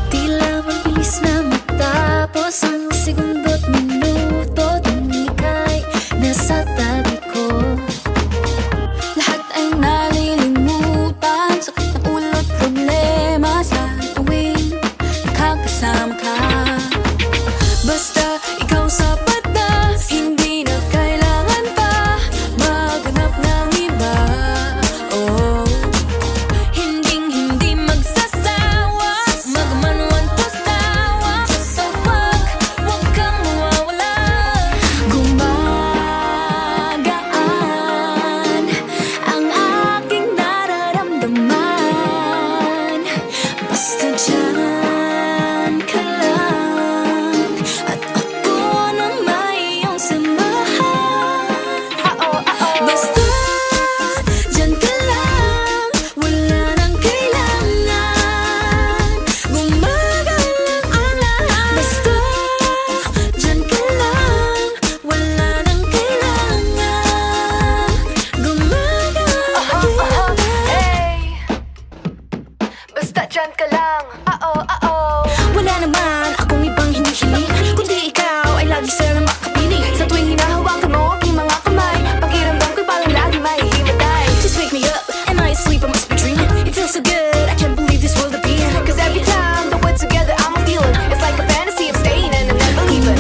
Tila mabilis na matapos ang segundo't minuto nang ika'y nasa tabi ko. Lahat ay nalilimutan, sakit ng ulo't problema sa tuwing nakakasama ka. Basta ikaw sapat na, hindi na kailangan pa maghanap ng iba. Oh, hindi magsasawa, magmanuan to sawa. Basta wag kang mawawala. Gumagaan ang aking nararamdaman. Basta dyan ka lang, at ako na may iyong samahan. Basta dyan ka lang, wala nang kailangan gumagalang ang lahat. Basta dyan ka lang, wala nang kailangan gumagalang. Basta dyan ka lang. Wala naman akong ibang hinihiling, kundi ikaw ay lagi sana makapiling. Sa tuwing hinahawakan mo aking mga kamay, pakiramdam ko'y parang lagi may himatay. Just wake me up, am I asleep? I must be dreaming. It feels so good, I can't believe this world of being. Cause every time that we're together, I'm a feeling. It's like a fantasy of staying and I'm never leaving.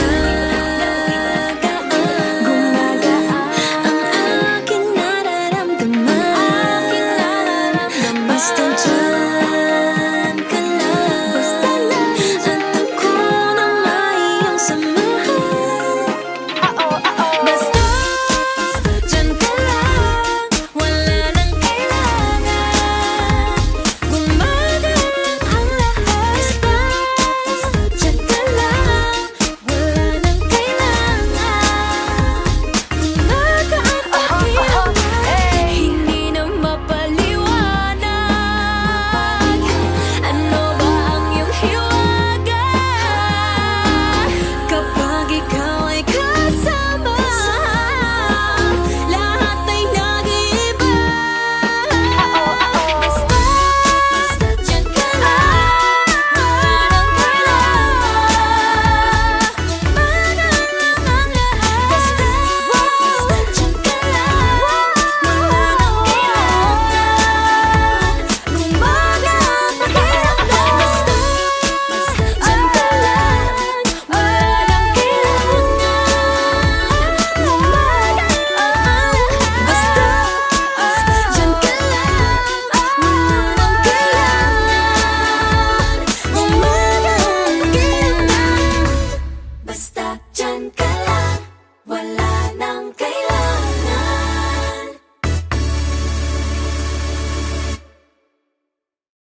Gumagaan ang aking nararamdaman. Basta dyan ka lang, at ako na may iyong samahan. Basta dyan ka lang, wala nang kailangan gumagalang ang lahat. Basta dyan ka lang, wala nang kailangan gumagaan ang iyong lahat. Hindi na mapaliwanag, ano ba ang iyong hiwaga kapag ikaw ay kasama. Lahat ay nag-iiba. Basta dyan ka lang, wala nang kailangan gumagalang ang lahat. Basta dyan ka lang, wala nang kailangan gumagalang ang lahat. Basta dyan ka lang, wala nang kailangan gumagalang. Basta dyan ka lang, wala nang kailangan gumagalang. Basta dyan ka lang, wala